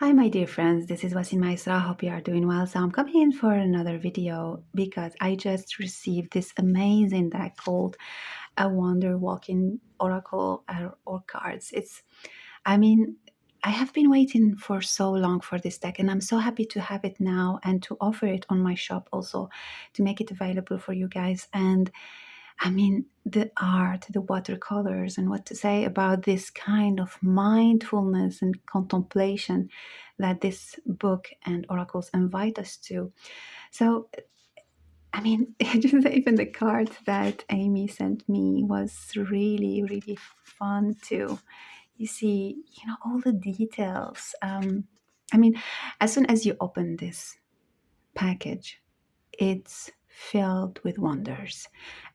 Hi, my dear friends. This is Wasim Maisra. Hope you are doing well. So I'm coming in for another video because I just received this amazing deck called a Wonder Walking Oracle or cards. I mean, I have been waiting for so long for this deck, and I'm so happy to have it now and to offer it on my shop also to make it available for you guys. And the art, the watercolors, and what to say about this kind of mindfulness and contemplation that this book and oracles invite us to. So, just even the card that Amy sent me was really, really fun too. You see, all the details. I mean, as soon as you open this package, it's filled with wonders.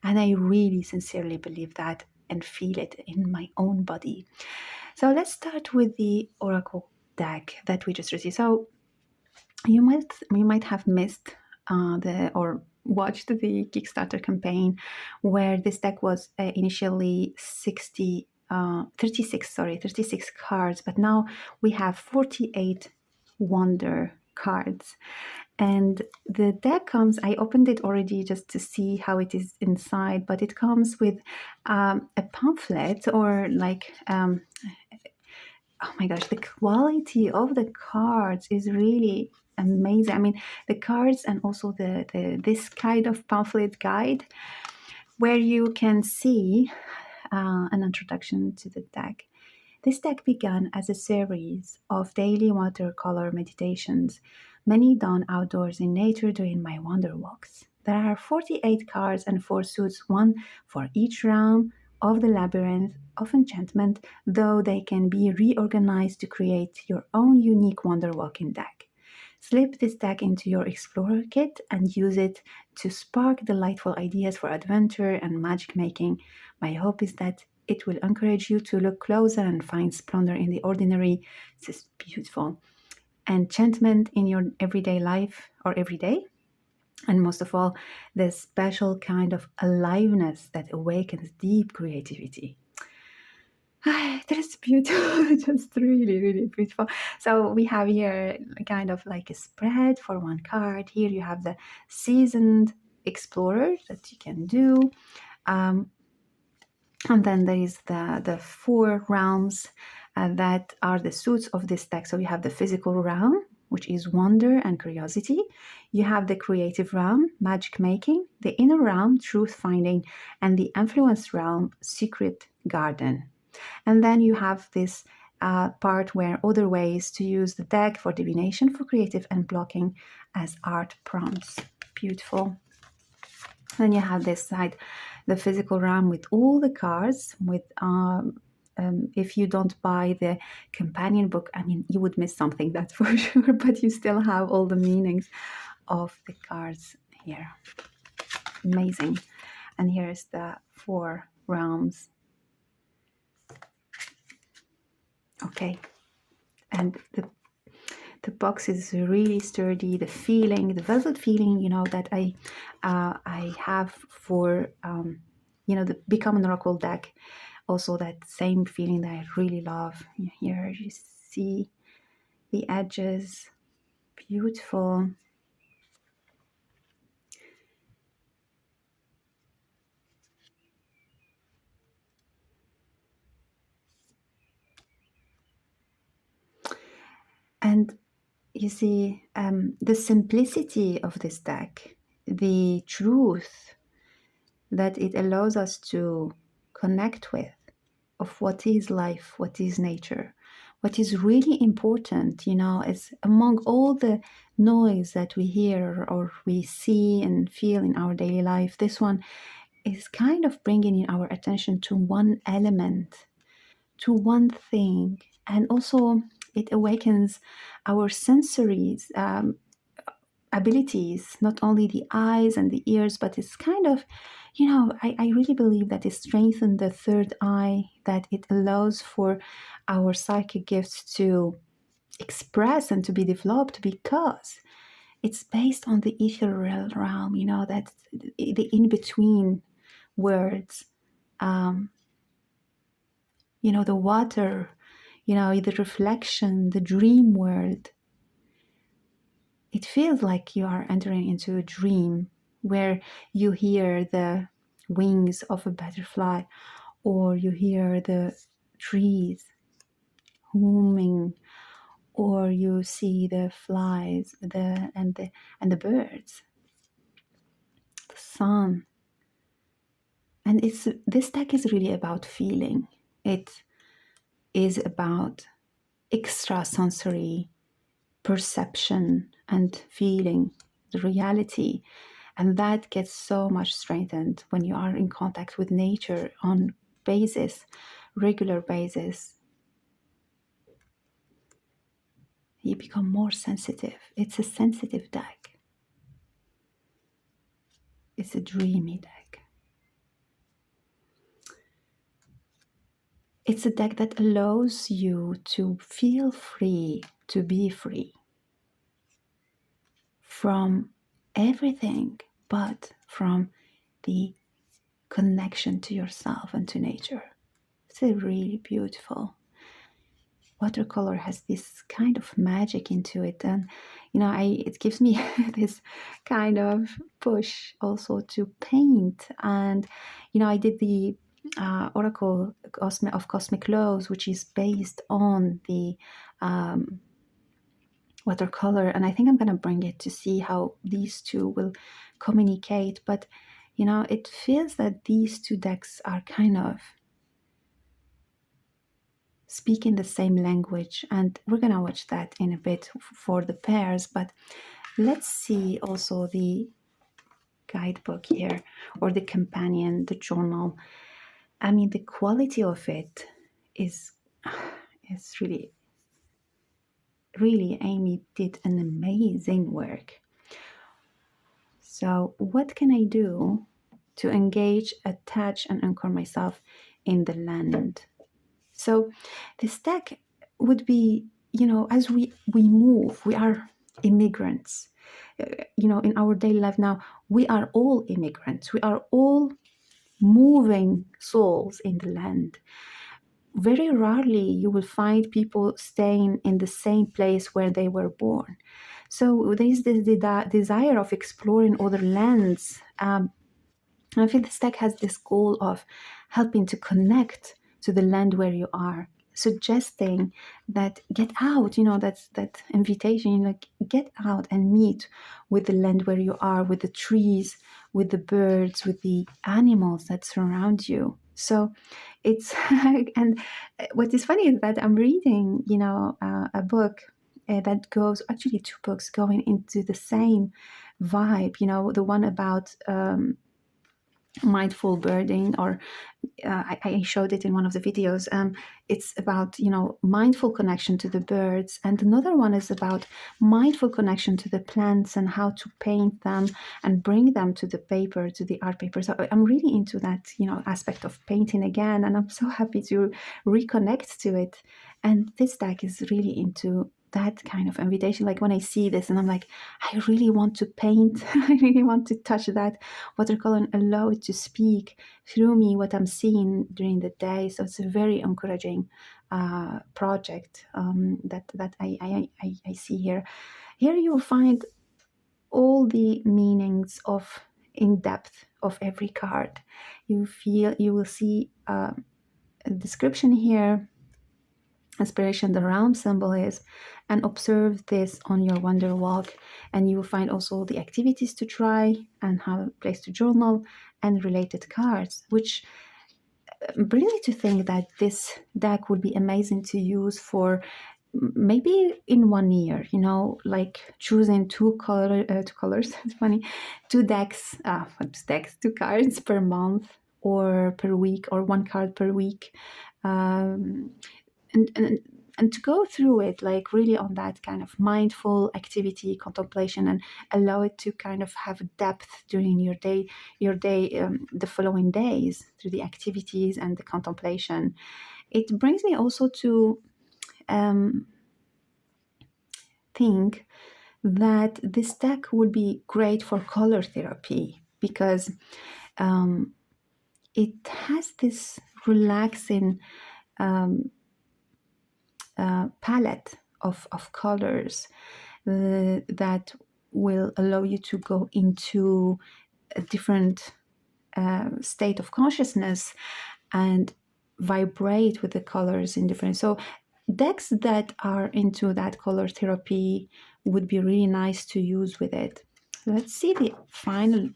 And I really sincerely believe that and feel it in my own body. So let's start with the Oracle deck that we just received. So you might have missed the or watched the Kickstarter campaign where this deck was initially 36 cards, but now we have 48 wonder cards. And the deck comes, I opened it already just to see how it is inside, but it comes with a pamphlet or oh my gosh, the quality of the cards is really amazing. The cards and also this kind of pamphlet guide where you can see an introduction to the deck. This deck began as a series of daily watercolor meditations, many done outdoors in nature during my wander walks. There are 48 cards and 4 suits, one for each realm of the labyrinth of enchantment, though they can be reorganized to create your own unique wander walking deck. Slip this deck into your Explorer kit and use it to spark delightful ideas for adventure and magic making. My hope is that it will encourage you to look closer and find splendor in the ordinary. This is beautiful. Enchantment in your everyday life or every day. And most of all, the special kind of aliveness that awakens deep creativity. That is beautiful, just really, really beautiful. So we have here kind of like a spread for one card. Here you have the seasoned explorer that you can do. And then there is the 4 realms that are the suits of this deck. So you have the physical realm, which is wonder and curiosity. You have the creative realm, magic making, the inner realm, truth finding, and the influence realm, secret garden. And then you have this part where other ways to use the deck for divination, for creative, and blocking as art prompts. Beautiful. Then you have this side, the physical realm with all the cards. If you don't buy the companion book, you would miss something, that's for sure. But you still have all the meanings of the cards here. Amazing. And here's the 4 realms. Okay, and the box is really sturdy. The feeling, the velvet feeling, that I have for the Become an Oracle deck. Also, that same feeling that I really love. Here you see the edges, beautiful. And you see the simplicity of this deck, the truth that it allows us to connect with, of what is life, what is nature, what is really important, is among all the noise that we hear or we see and feel in our daily life. This one is kind of bringing in our attention to one element, to one thing, and also it awakens our sensories. Abilities, not only the eyes and the ears, but it's kind of, I really believe that it strengthens the third eye, that it allows for our psychic gifts to express and to be developed because it's based on the ethereal realm, that the in-between words, the water, the reflection, the dream world. It feels like you are entering into a dream where you hear the wings of a butterfly, or you hear the trees humming, or you see the flies, and the birds, the sun. And this deck is really about feeling. It is about extrasensory perception and feeling the reality. And that gets so much strengthened when you are in contact with nature on regular basis. You become more sensitive. It's a sensitive deck. It's a dreamy deck. It's a deck that allows you to feel free, to be free from everything but from the connection to yourself and to nature. It's a really beautiful. Watercolor has this kind of magic into it, and it gives me this kind of push also to paint. And I did the Oracle of Cosmic Laws, which is based on the watercolor, and I think I'm going to bring it to see how these two will communicate. But it feels that these two decks are kind of speaking the same language, and we're going to watch that in a bit for the pairs. But let's see also the guidebook here, or the companion, the journal. I mean, the quality of it is it's really, really, Amy did an amazing work. So what can I do to engage, attach, and anchor myself in the land? So this deck would be, as we move, we are immigrants. In our daily life now, we are all immigrants. We are all moving souls in the land. Very rarely you will find people staying in the same place where they were born. So there is this desire of exploring other lands. I feel this deck has this goal of helping to connect to the land where you are, suggesting that get out, that's that invitation, like get out and meet with the land where you are, with the trees, with the birds, with the animals that surround you. So it's and what is funny is that I'm reading, a book that goes, actually two books going into the same vibe, the one about mindful birding, or I showed it in one of the videos. It's about mindful connection to the birds, and another one is about mindful connection to the plants and how to paint them and bring them to the paper, to the art paper. So I'm really into that aspect of painting again, and I'm so happy to reconnect to it. And this deck is really into that kind of invitation. Like when I see this and I'm like, I really want to paint. I really want to touch that watercolor and allow it to speak through me what I'm seeing during the day. So it's a very encouraging project that I see here. Here you will find all the meanings of in depth of every card. You will see a description here, inspiration, the round symbol is, and observe this on your wonder walk. And you will find also the activities to try and how place to journal and related cards, which brings me to think that this deck would be amazing to use for maybe in 1 year, like choosing two colors. It's funny, two cards per month or per week, or one card per week. And to go through it like really on that kind of mindful activity, contemplation, and allow it to kind of have depth during your day, the following days, through the activities and the contemplation. It brings me also to think that this deck would be great for color therapy, because it has this relaxing palette of colors that will allow you to go into a different state of consciousness and vibrate with the colors in different. So decks that are into that color therapy would be really nice to use with it. Let's see the final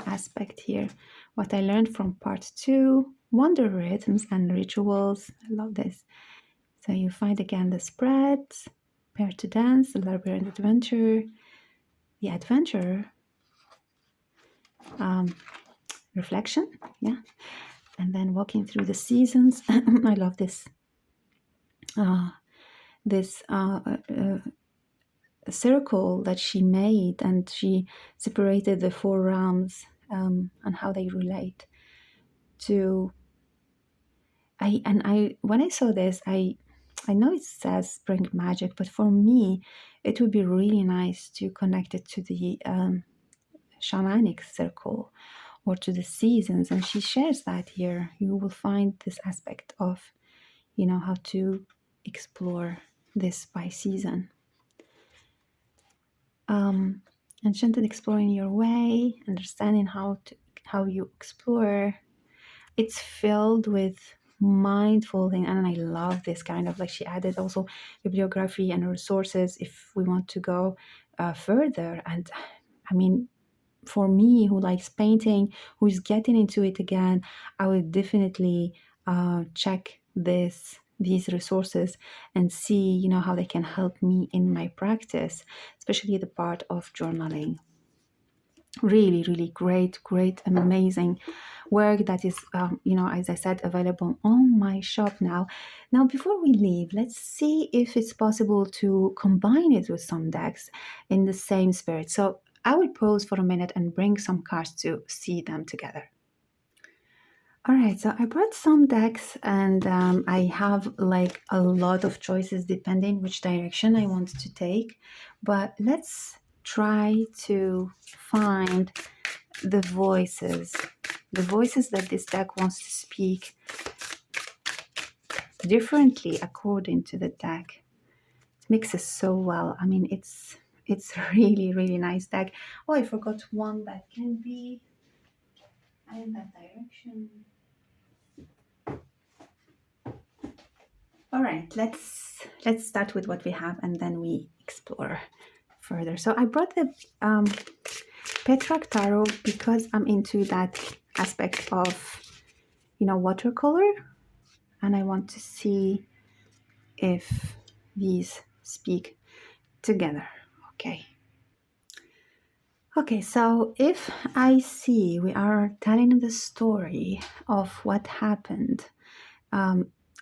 aspect here. What I learned from part 2, wonder rhythms and rituals. I love this. So you find again the spreads, pair to dance, the labyrinth adventure, the adventure, reflection, yeah, and then walking through the seasons. I love this. This circle that she made, and she separated the 4 realms and how they relate to. I when I saw this, I know it says spring magic, but for me, it would be really nice to connect it to the shamanic circle or to the seasons, and she shares that here. You will find this aspect of, how to explore this by season. Enchanted exploring your way, understanding how you explore. It's filled with mindful thing, and I love this kind of, like, she added also bibliography and resources if we want to go further. And I mean, for me, who likes painting, who is getting into it again, I would definitely check these resources and see, how they can help me in my practice, especially the part of journaling. Really, really great, amazing work that is, as I said, available on my shop now. Now, before we leave, let's see if it's possible to combine it with some decks in the same spirit. So I will pause for a minute and bring some cards to see them together. All right, so I brought some decks, and I have like a lot of choices depending which direction I want to take. But let's try to find the voices that this deck wants to speak differently according to the deck. It mixes so well. I mean, it's really, really nice deck. Oh, I forgot one that can be in that direction. All right, let's start with what we have, and then we explore further. So I brought the Petrarch Tarot because I'm into that aspect of, watercolor, and I want to see if these speak together. Okay, so if I see we are telling the story of what happened,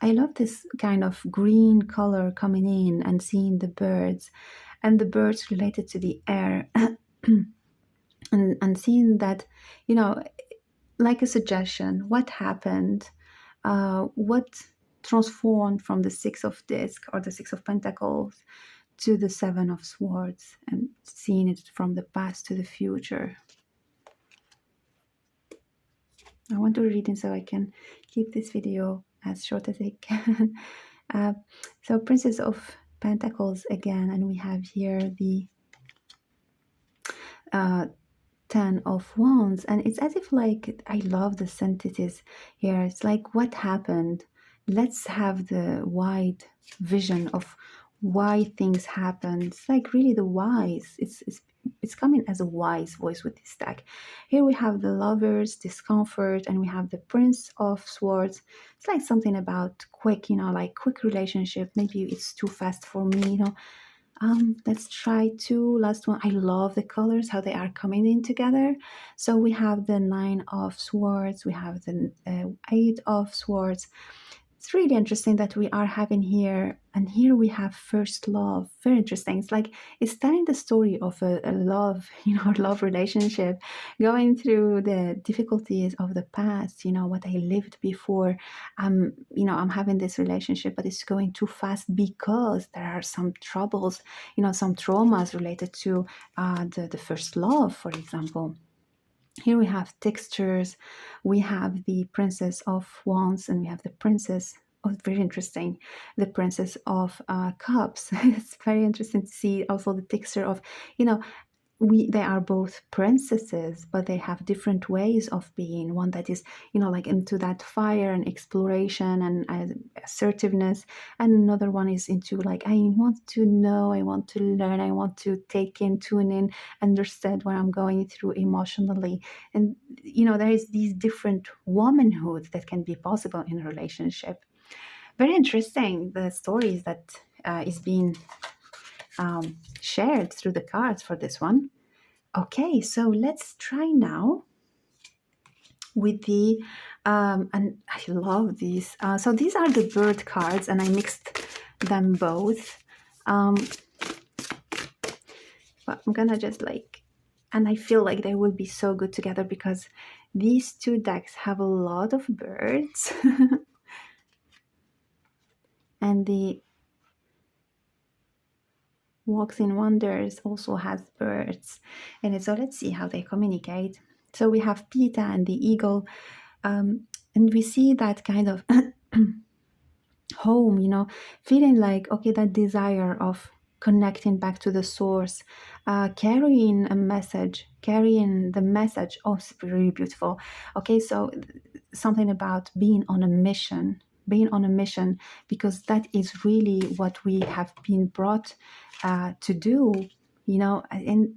I love this kind of green color coming in and seeing the birds, and the birds related to the air, and seeing that, like a suggestion, what happened, what transformed from the 6 of disc or the 6 of pentacles to the 7 of swords, and seeing it from the past to the future. I want to read it so I can keep this video as short as I can. So Princess of Pentacles again, and we have here the 10 of Wands, and it's as if, like, I love the sentences here. It's like, what happened? Let's have the wide vision of why things happen. It's like really the wise. It's coming as a wise voice with this deck. Here we have the Lovers, discomfort, and we have the Prince of Swords. It's like something about quick, like quick relationship. Maybe it's too fast for me, Let's try 2 last one. I love the colors, how they are coming in together. So we have the 9 of Swords, we have the 8 of Swords. It's really interesting that we are having here, and here we have first love. Very interesting. It's like it's telling the story of a love, a love relationship, going through the difficulties of the past, what I lived before. I'm having this relationship, but it's going too fast because there are some troubles, some traumas related to the first love, for example. Here we have textures, we have the Princess of Wands, and we have the Princess. Oh, very interesting. The Princess of Cups. It's very interesting to see also the texture of, you know, they are both princesses, but they have different ways of being. One that is, like into that fire and exploration and assertiveness, and another one is into like, I want to know, I want to learn, I want to take in, tune in, understand what I'm going through emotionally. And there is these different womanhood that can be possible in a relationship. Very interesting, the stories that is being shared through the cards for this one. Okay, so let's try now with the, and I love these. So these are the bird cards, and I mixed them both. But I'm gonna just and I feel like they will be so good together because these two decks have a lot of birds. And the Walks in Wonders also has birds in it. So let's see how they communicate. So we have Pita and the eagle, and we see that kind of home, feeling like, okay, that desire of connecting back to the source, carrying a message, carrying the message. Oh, it's really beautiful. Okay, so something about being on a mission, because that is really what we have been brought to do, and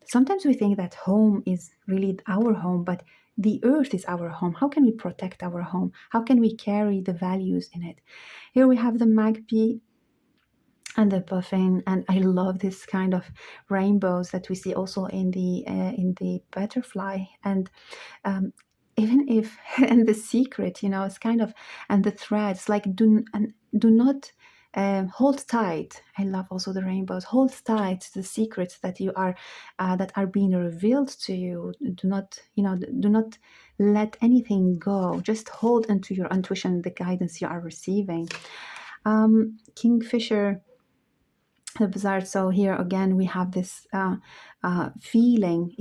sometimes we think that home is really our home, but the earth is our home. How can we protect our home? How can we carry the values in it? Here we have the magpie and the puffin, and I love this kind of rainbows that we see also in the butterfly. And even if and the secret, it's kind of, and the threads, like, do not hold tight. I love also the rainbows. Hold tight to the secrets that are being revealed to you. Do not let anything go. Just hold into your intuition, the guidance you are receiving. Kingfisher, the bizarre. So here again we have this feeling.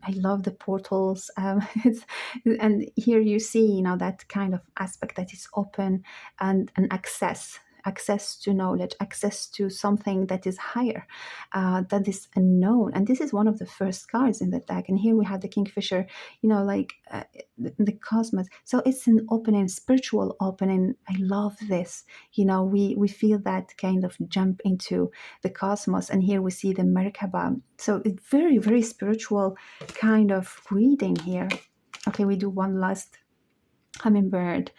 I love the portals. And here you see, that kind of aspect that is open, and access to knowledge, access to something that is higher, that is unknown. And this is one of the first cards in the deck. And here we have the Kingfisher, the cosmos. So it's an opening, spiritual opening. I love this. We feel that kind of jump into the cosmos. And here we see the Merkaba. So it's very, very spiritual kind of reading here. Okay, we do one last hummingbird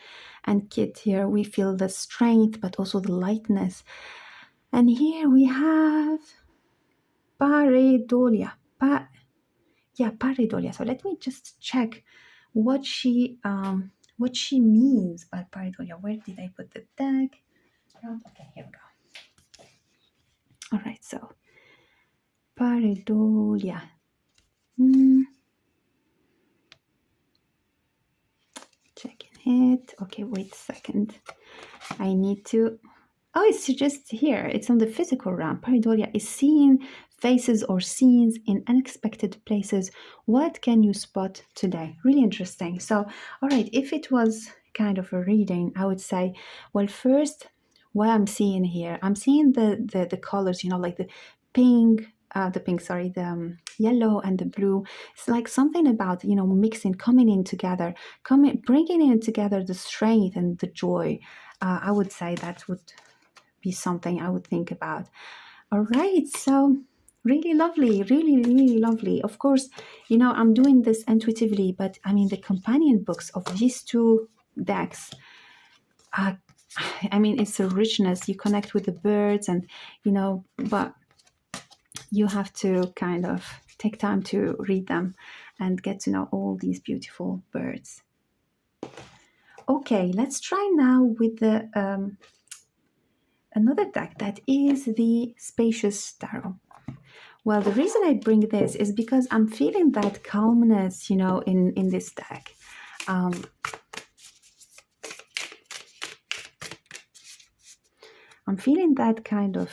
and kit. Here we feel the strength, but also the lightness. And here we have pareidolia. Pareidolia. So let me just check what she means by pareidolia. Where did I put the deck? Okay, here we go. All right, so pareidolia. Checking it. Okay, wait a second. I need to. Oh, it's just here. It's on the physical realm. Pareidolia is seeing faces or scenes in unexpected places. What can you spot today? Really interesting. So, all right, if it was kind of a reading, I would say, well, first, what I'm seeing here, I'm seeing the colors, like the yellow and the blue. It's like something about, mixing, coming in together, bringing in together the strength and the joy. I would say that would be something I would think about. All right, so really lovely, really, really lovely. Of course, I'm doing this intuitively, but I mean, the companion books of these two decks, it's a richness. You connect with the birds, and but you have to kind of take time to read them and get to know all these beautiful birds. Okay, let's try now with the another deck that is the Spacious Tarot. Well, the reason I bring this is because I'm feeling that calmness, in this deck. I'm feeling that kind of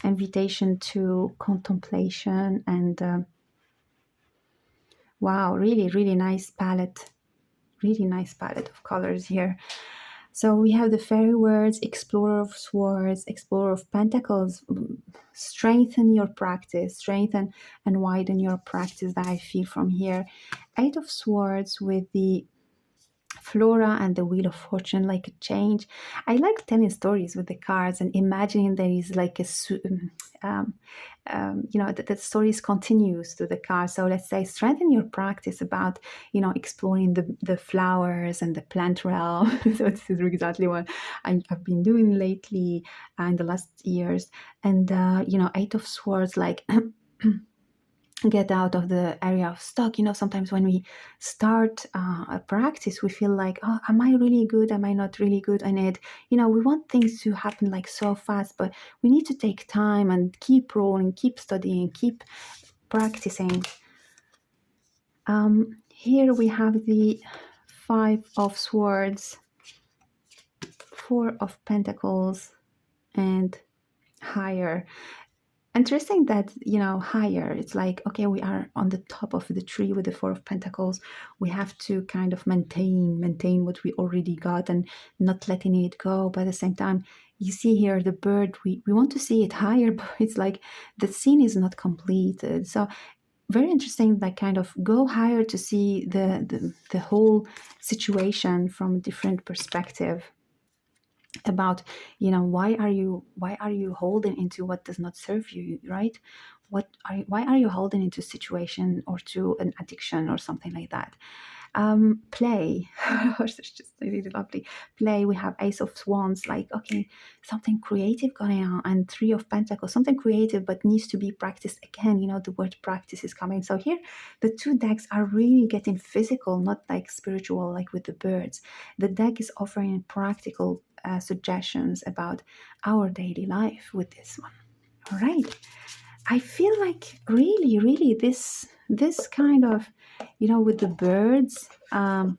invitation to contemplation and Wow, really, really nice palette. Really nice palette of colors here. So we have the fairy words, explorer of swords, explorer of pentacles. Strengthen your practice, strengthen and widen your practice that I feel from here. Eight of swords with the Flora and the Wheel of Fortune, like a change. I like telling stories with the cards and imagining there is like um, that the stories continues to the cards. So let's say strengthen your practice about, exploring the flowers and the plant realm. So this is exactly what I've been doing lately in the last years. And, Eight of Swords, like, get out of the area of stuck. Sometimes when we start a practice, we feel like, oh, am I really good, am I not really good in it? We want things to happen like so fast, but we need to take time and keep rolling, keep studying, keep practicing. Here we have the Five of Swords, Four of Pentacles, and higher. Interesting that, higher, it's like, okay, we are on the top of the tree with the Four of Pentacles. We have to kind of maintain what we already got and not letting it go. But at the same time, you see here the bird, we want to see it higher, but it's like the scene is not completed. So very interesting, like kind of go higher to see the whole situation from a different perspective about, why are you holding into what does not serve you, right? Why are you holding into a situation or to an addiction or something like that? Play. It's just really lovely. Play. We have Ace of Wands, like, okay, something creative going on, and Three of Pentacles, something creative but needs to be practiced again. The word practice is coming. So here the two decks are really getting physical, not like spiritual like with the birds. The deck is offering practical suggestions about our daily life with this one. All right. I feel like really, really this kind of, with the birds, and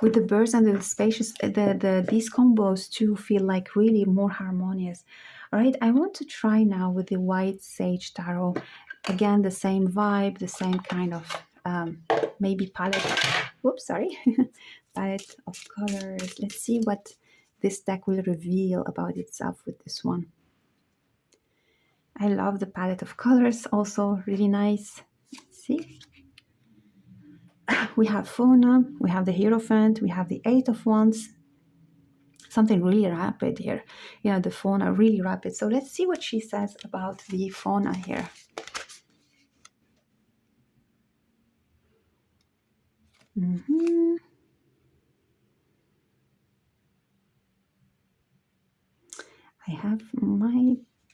the spacious, these combos too feel like really more harmonious. All right, I want to try now with the White Sage Tarot. Again, the same vibe, the same kind of maybe palette. Whoops, sorry, palette of colors. Let's see what this deck will reveal about itself with this one. I love the palette of colors, also really nice. Let's see. We have Fauna, we have the Hierophant, we have the Eight of Wands. Something really rapid here. The Fauna, really rapid. So let's see what she says about the Fauna here.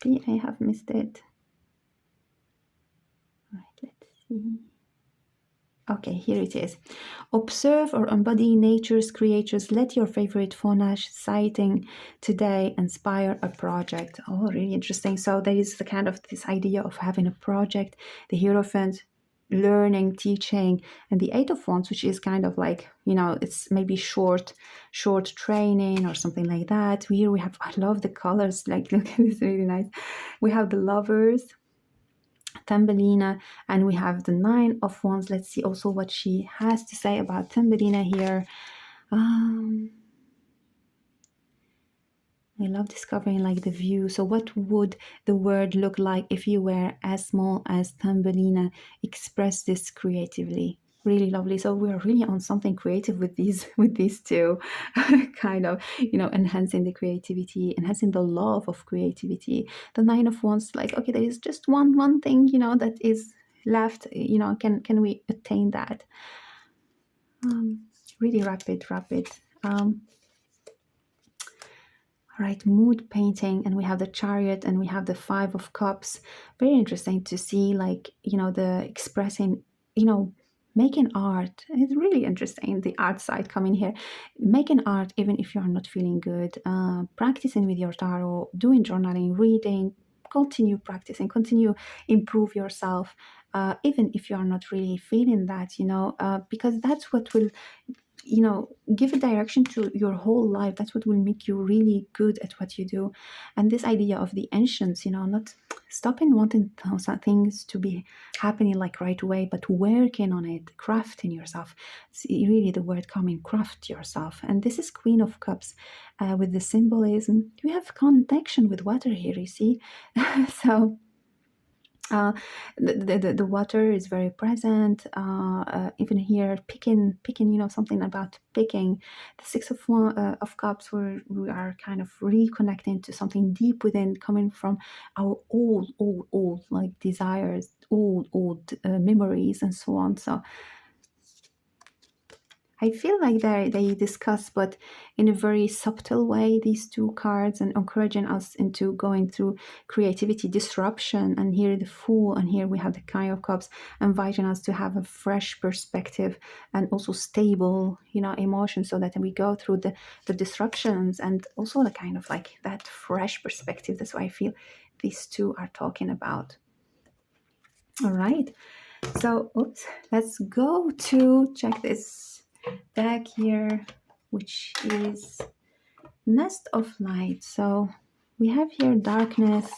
Maybe I have missed it. Right, let's see. Okay, here it is. Observe or embody nature's creatures. Let your favorite fauna sighting today inspire a project. Oh, really interesting. So there is the kind of this idea of having a project, the Hierophant, learning, teaching, and the Eight of Wands, which is kind of like, it's maybe short training or something like that. Here we have, I love the colors, like look at this, really nice. We have the Lovers, Thumbelina, and we have the Nine of Wands. Let's see also what she has to say about Thumbelina here. I love discovering like the view. So what would the world look like if you were as small as Thumbelina? Express this creatively. Really lovely. So we're really on something creative with these two, kind of, enhancing the creativity, enhancing the love of creativity. The Nine of Wands, like, okay, there is just one thing, that is left. Can we attain that? Really rapid. Right, mood painting, and we have the Chariot, and we have the Five of Cups. Very interesting to see, like, the expressing, making art. It's really interesting, the art side coming here. Making art even if you are not feeling good, practicing with your tarot, doing journaling, reading, continue practicing, continue improve yourself, even if you are not really feeling that, because that's what will give a direction to your whole life. That's what will make you really good at what you do. And this idea of the ancients, not stopping wanting some things to be happening like right away, but working on it, crafting yourself. It's really the word coming, craft yourself. And this is Queen of Cups, with the symbolism. We have connection with water here, you see. So uh, the water is very present. Even here, picking, something about picking. The of cups, where we are kind of reconnecting to something deep within, coming from our old like desires, old memories, and so on. So I feel like they discuss, but in a very subtle way, these two cards, and encouraging us into going through creativity, disruption. And here the Fool, and here we have the King of Cups, inviting us to have a fresh perspective and also stable, emotion, so that we go through the disruptions and also the kind of like that fresh perspective. That's why I feel these two are talking about. All right. So, oops, let's go to check this deck here, which is Nest of Light. So we have here darkness,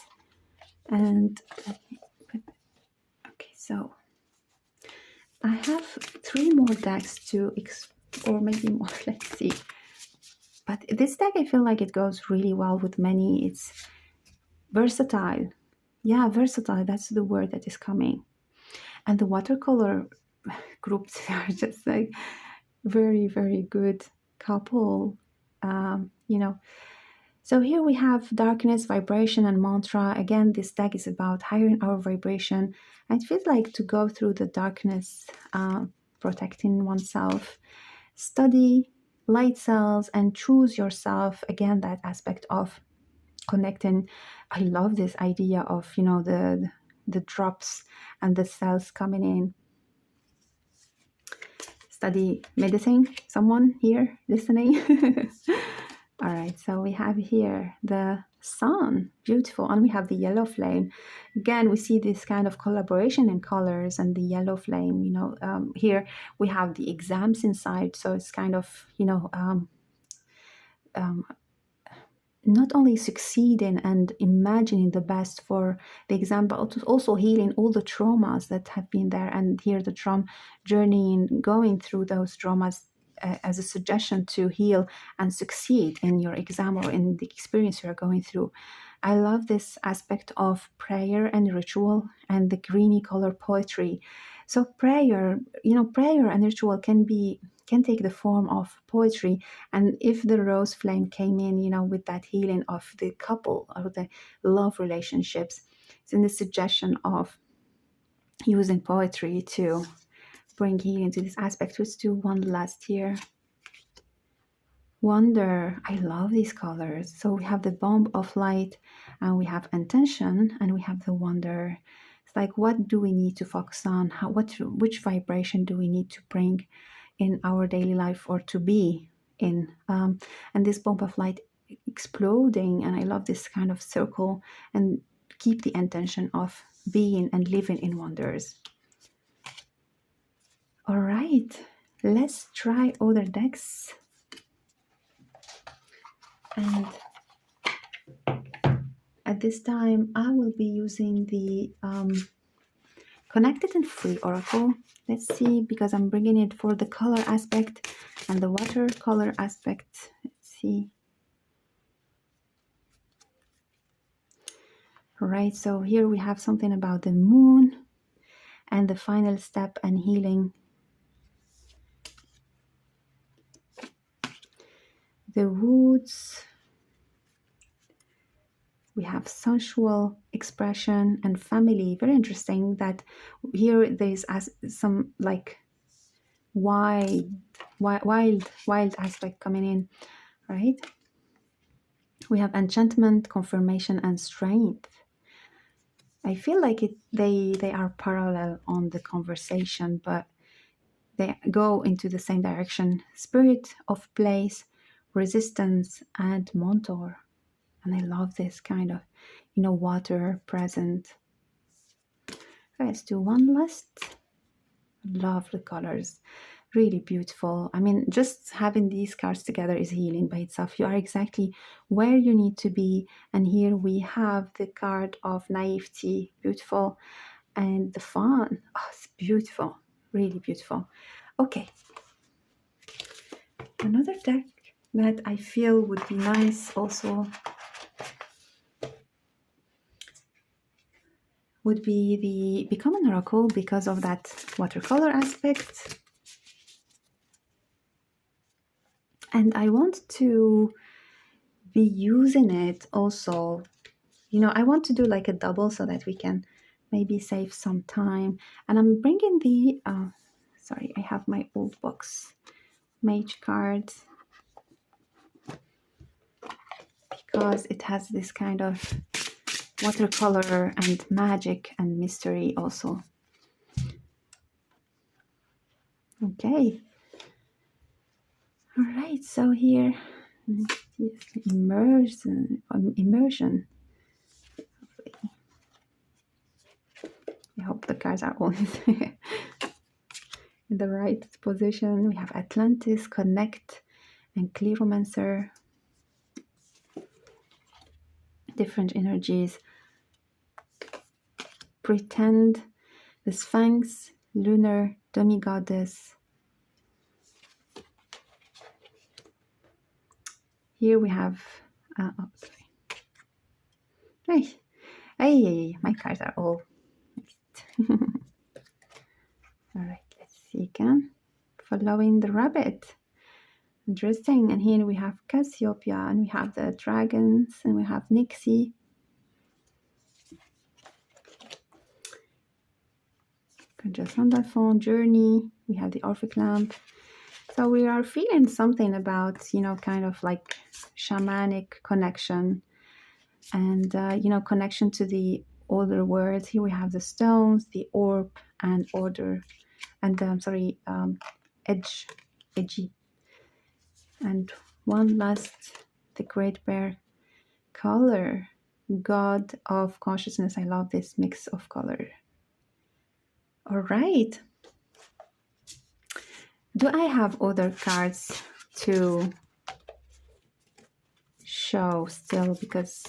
and okay, so I have three more decks to or maybe more. Let's see. But this deck, I feel like it goes really well with many. It's versatile. Yeah, versatile. That's the word that is coming. And the watercolor groups are just like very, very good couple. So here we have darkness, vibration, and mantra. Again, this deck is about higher our vibration. I feel like to go through the darkness, protecting oneself, study light cells, and choose yourself. Again, that aspect of connecting. I love this idea of the drops and the cells coming in. Study medicine. Someone here listening? All right, so we have here the sun, beautiful, and we have the yellow flame. Again, we see this kind of collaboration in colors and the yellow flame. Here we have the exams inside, so it's kind of um, not only succeeding and imagining the best for the exam, but also healing all the traumas that have been there. And here the trauma journey and going through those traumas as a suggestion to heal and succeed in your exam or in the experience you're going through. I love this aspect of prayer and ritual and the greeny color poetry. So prayer and ritual can take the form of poetry. And if the rose flame came in, with that healing of the couple or the love relationships, it's in the suggestion of using poetry to bring healing to this aspect. Let's do one last here. Wonder. I love these colors. So we have the bomb of light, and we have intention, and we have the wonder. It's like, what do we need to focus on? Which vibration do we need to bring in our daily life, or to be in? And this bomb of light exploding, and I love this kind of circle, and keep the intention of being and living in wonders. All right, let's try other decks. And at this time, I will be using the Connected and Free Oracle. Let's see, because I'm bringing it for the color aspect and the watercolor aspect. Let's see. Right, so here we have something about the moon and the final step and healing. The woods. We have sensual expression and family. Very interesting that here there's some like wild aspect coming in, right? We have enchantment, confirmation, and strength. I feel like they are parallel on the conversation, but they go into the same direction. Spirit of place, resistance, and mentor. And I love this kind of, water present. Let's do one last. Love the colors. Really beautiful. I mean, just having these cards together is healing by itself. You are exactly where you need to be. And here we have the card of naivety, beautiful, and the fun. Oh, it's beautiful, really beautiful. Okay, another deck that I feel would be nice also would be the Become an Oracle because of that watercolor aspect. And I want to be using it also. You know, I want to do like a double so that we can maybe save some time. And I'm bringing the, sorry, I have my old box, Mage cards, because it has this kind of watercolor and magic and mystery also. Okay. All right, so here, immersion. I hope the cards are all in the right position. We have Atlantis, Connect, and Clearomancer. Different energies. Pretend, the Sphinx, Lunar, Demigoddess. Here we have, oh, sorry. Hey, my cards are all mixed. All right, let's see again. Following the rabbit. Interesting. And here we have Cassiopeia, and we have the dragons, and we have Nixie. Just on that phone, Journey. We have the Orphic Lamp. So we are feeling something about, you know, kind of like shamanic connection and, you know, connection to the older worlds. Here we have the stones, the orb, and order, and edgy. And one last, the Great Bear color, God of Consciousness. I love this mix of color. All right. Do I have other cards to show still? Because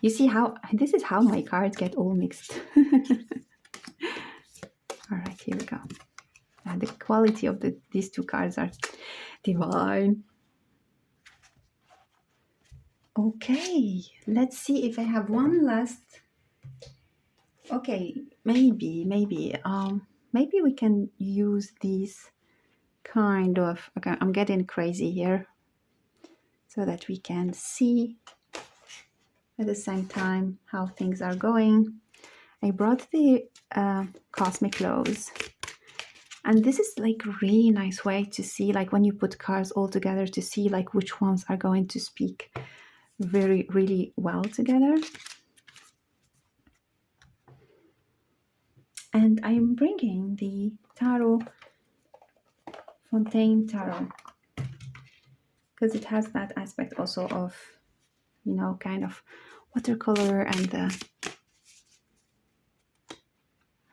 you see how this is how my cards get all mixed. All right, here we go. And the quality of these two cards are divine. Okay, let's see if I have one last. Okay, maybe we can use these kind of. Okay, I'm getting crazy here, so that we can see at the same time how things are going. I brought the Cosmic Laws, and this is like a really nice way to see, like when you put cards all together, to see like which ones are going to speak really well together. And I'm bringing the Tarot, Fontaine Tarot, because it has that aspect also of, you know, kind of watercolor and the,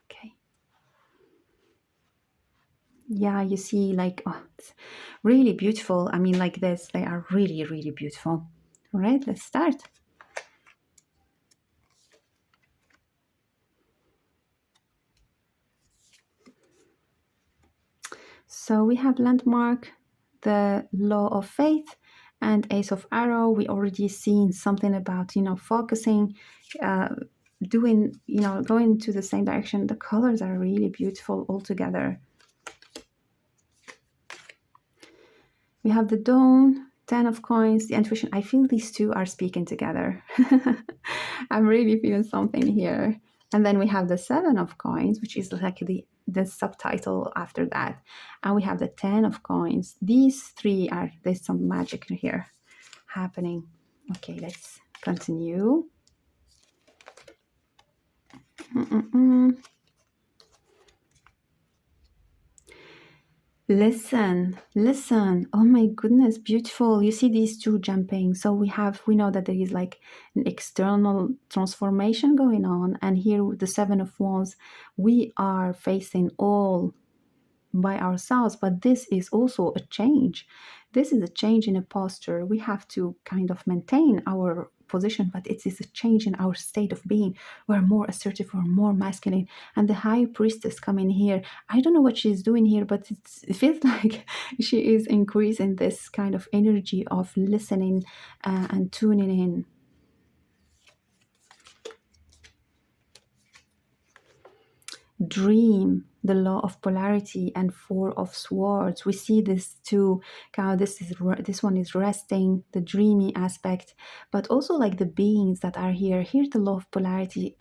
okay. Yeah, you see like, oh, it's really beautiful. I mean, like this, they are really beautiful. All right, let's start. So we have Landmark, the Law of Faith, and Ace of Arrow. We already seen something about, you know, focusing, doing, you know, going to the same direction. The colors are really beautiful all together. We have the Dawn, 10 of Coins, the Intuition. I feel these two are speaking together. I'm really feeling something here. And then we have the 7 of Coins, which is like the subtitle after that. And we have the 10 of Coins. These three are, there's some magic here happening. Okay, let's continue. Listen. Oh my goodness, beautiful. You see these two jumping. So we know that there is like an external transformation going on. And here with the 7 of Wands, we are facing all by ourselves, but this is also a change. This is a change in a posture. We have to kind of maintain our position, but it is a change in our state of being. We're more assertive, we're more masculine. And the high priestess coming here, I don't know what she's doing here, but it feels like she is increasing this kind of energy of listening and tuning in. Dream, the law of polarity, and four of swords. We see this too. Kind this one is resting, the dreamy aspect, but also like the beings that are here. Here, the law of polarity.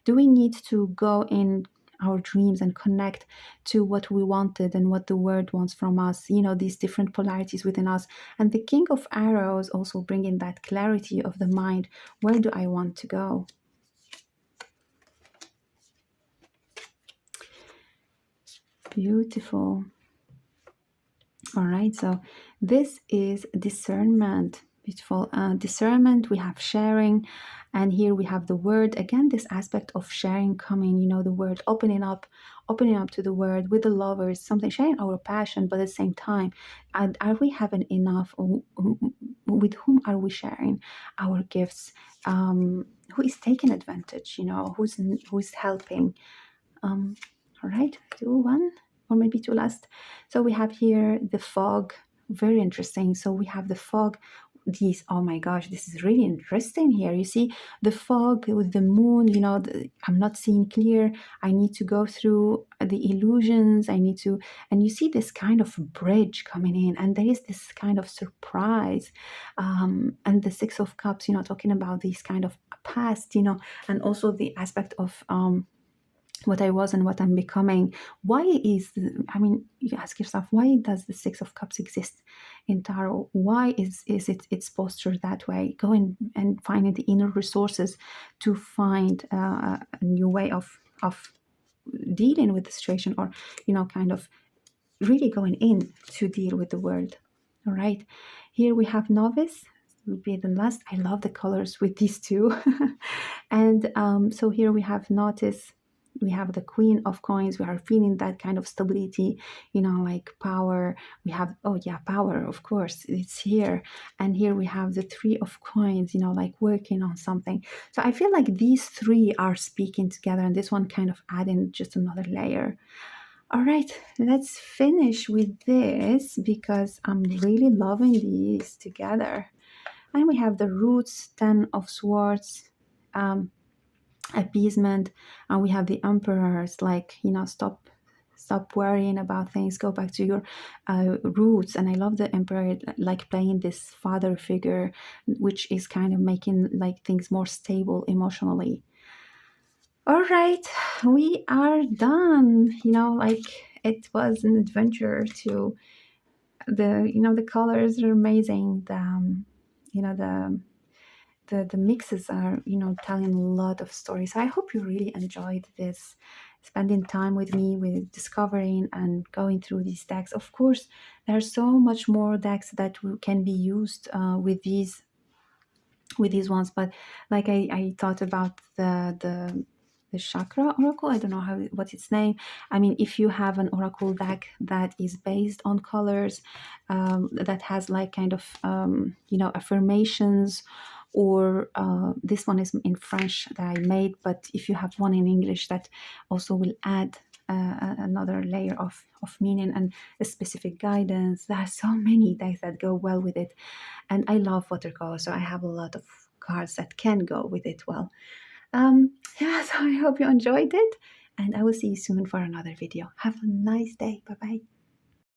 Do we need to go in our dreams and connect to what we wanted and what the word wants from us? You know, these different polarities within us. And the King of Arrows also bringing that clarity of the mind. Where do I want to go? Beautiful. All right, so this is discernment. Beautiful. Discernment, we have sharing, and here we have the word. Again, this aspect of sharing coming, you know, the word opening up to the word with the lovers, something sharing our passion, but at the same time, are we having enough? With whom are we sharing our gifts? Who is taking advantage? You know, who's helping? Um, all right, do one or maybe two last. So we have here the fog, very interesting. So we have the fog. These, oh my gosh, this is really interesting here. You see the fog with the moon, you know, I'm not seeing clear. I need to go through the illusions. I need to, and you see this kind of bridge coming in, and there is this kind of surprise. And the Six of Cups, you know, talking about these kind of past, you know, and also the aspect of what I was and what I'm becoming. Why is, I mean, you ask yourself, why does the Six of Cups exist in tarot? Why is its posture that way? Go and finding the inner resources to find a new way of dealing with the situation, or, you know, kind of really going in to deal with the world. All right, here we have novice, would be the last. I love the colors with these two. And so here we have notice, we have the Queen of Coins. We are feeling that kind of stability, you know, like power. We have, oh yeah, power, of course, it's here. And here we have the Three of Coins, you know, like working on something. So I feel like these three are speaking together, and this one kind of adding just another layer. All right, let's finish with this because I'm really loving these together. And we have the Roots, Ten of Swords, appeasement, and we have the Emperors, like, you know, stop worrying about things, go back to your roots. And I love the Emperor, like playing this father figure, which is kind of making like things more stable emotionally. All right, we are done. You know, like it was an adventure to the, you know, the colors are amazing. You know, the mixes are, you know, telling a lot of stories. So I hope you really enjoyed this, spending time with me, with discovering and going through these decks. Of course, there's so much more decks that can be used with these ones, but like I thought about the chakra oracle. I don't know what's its name. I mean, if you have an oracle deck that is based on colors, that has like kind of you know, affirmations, or this one is in French that I made, but if you have one in English, that also will add another layer of meaning and a specific guidance. There are so many decks that go well with it, and I love watercolor, so I have a lot of cards that can go with it well. Yeah, so I hope you enjoyed it, and I will see you soon for another video. Have a nice day. Bye bye.